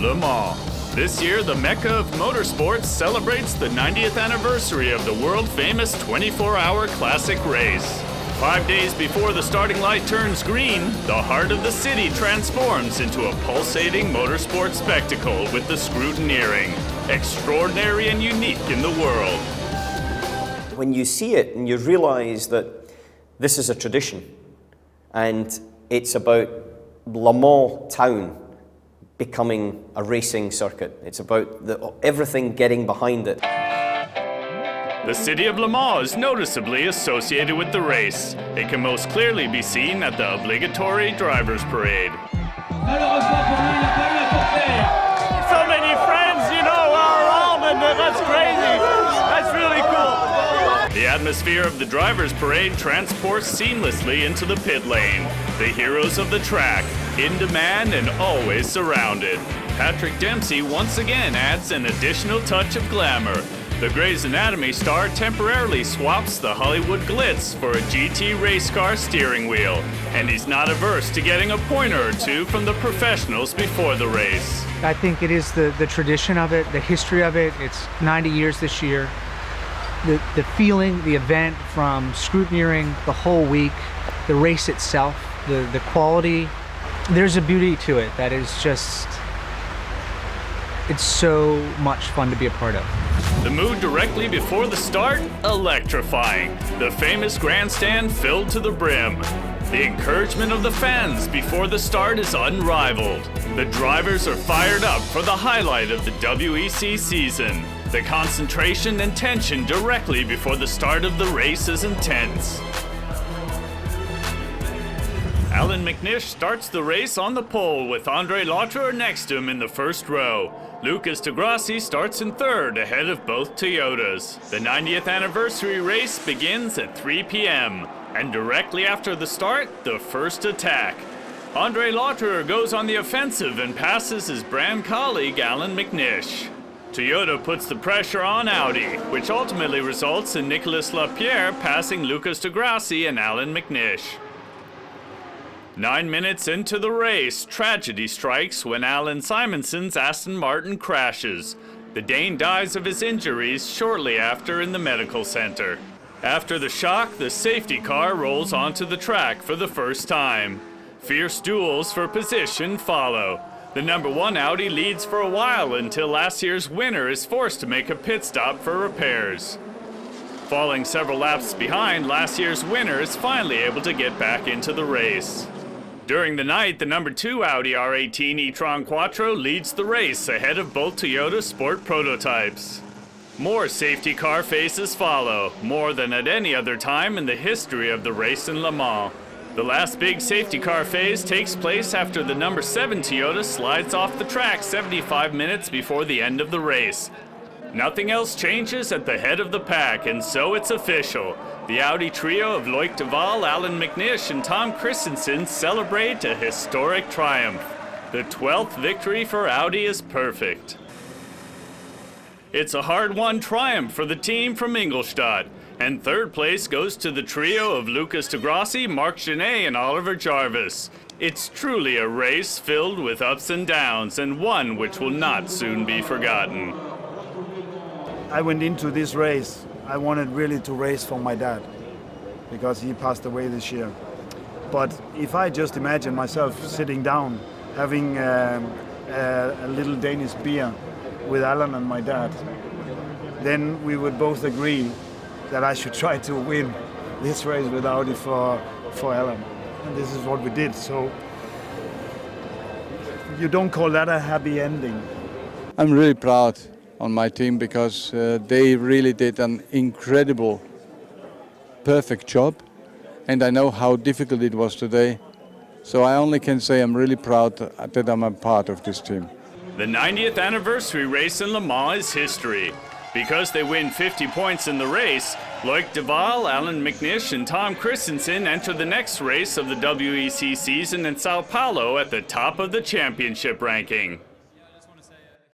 Le Mans. This year, the Mecca of motorsports celebrates the 90th anniversary of the world-famous 24-hour classic race. 5 days before the starting light turns green, the heart of the city transforms into a pulsating motorsport spectacle with the scrutineering, extraordinary and unique in the world. When you see it and you realize that this is a tradition and it's about Le Mans town becoming a racing circuit. It's about everything getting behind it. The city of Le Mans is noticeably associated with the race. It can most clearly be seen at the obligatory driver's parade. So many friends, are around, and that's crazy. That's really cool. The atmosphere of the driver's parade transports seamlessly into the pit lane. The heroes of the track, in demand and always surrounded. Patrick Dempsey once again adds an additional touch of glamour. The Grey's Anatomy star temporarily swaps the Hollywood glitz for a GT race car steering wheel, and he's not averse to getting a pointer or two from the professionals before the race. I think it is the tradition of it, the history of it. It's 90 years this year. The feeling, the event, from scrutineering the whole week, the race itself, the quality, there's a beauty to it that is just, it's so much fun to be a part of. The mood directly before the start, electrifying. The famous grandstand filled to the brim. The encouragement of the fans before the start is unrivaled. The drivers are fired up for the highlight of the WEC season. The concentration and tension directly before the start of the race is intense. Alan McNish starts the race on the pole with Andre Lautre next to him in the first row. Lucas de Grassi starts in third ahead of both Toyotas. The 90th anniversary race begins at 3 p.m. and directly after the start, the first attack. Andre Lautre goes on the offensive and passes his brand colleague Alan McNish. Toyota puts the pressure on Audi, which ultimately results in Nicolas Lapierre passing Lucas de Grassi and Alan McNish. 9 minutes into the race, tragedy strikes when Alan Simonson's Aston Martin crashes. The Dane dies of his injuries shortly after in the medical center. After the shock, the safety car rolls onto the track for the first time. Fierce duels for position follow. The number 1 Audi leads for a while until last year's winner is forced to make a pit stop for repairs. Falling several laps behind, last year's winner is finally able to get back into the race. During the night, the number 2 Audi R18 e-tron Quattro leads the race ahead of both Toyota Sport prototypes. More safety car phases follow, more than at any other time in the history of the race in Le Mans. The last big safety car phase takes place after the number 7 Toyota slides off the track 75 minutes before the end of the race. Nothing else changes at the head of the pack, and so it's official. The Audi trio of Loic Duval, Alan McNish, and Tom Christensen celebrate a historic triumph. The 12th victory for Audi is perfect. It's a hard-won triumph for the team from Ingolstadt, and third place goes to the trio of Lucas de Grassi, Marc Genet, and Oliver Jarvis. It's truly a race filled with ups and downs, and one which will not soon be forgotten. I went into this race, I wanted really to race for my dad, because he passed away this year. But if I just imagine myself sitting down, having a little Danish beer with Alan and my dad, then we would both agree that I should try to win this race with Audi for Alan. And this is what we did, so you don't call that a happy ending. I'm really proud on my team because they really did an incredible, perfect job, and I know how difficult it was today. So I only can say I'm really proud that I'm a part of this team. The 90th anniversary race in Le Mans is history. Because they win 50 points in the race, Loic Duval, Alan McNish, and Tom Christensen enter the next race of the WEC season in Sao Paulo at the top of the championship ranking.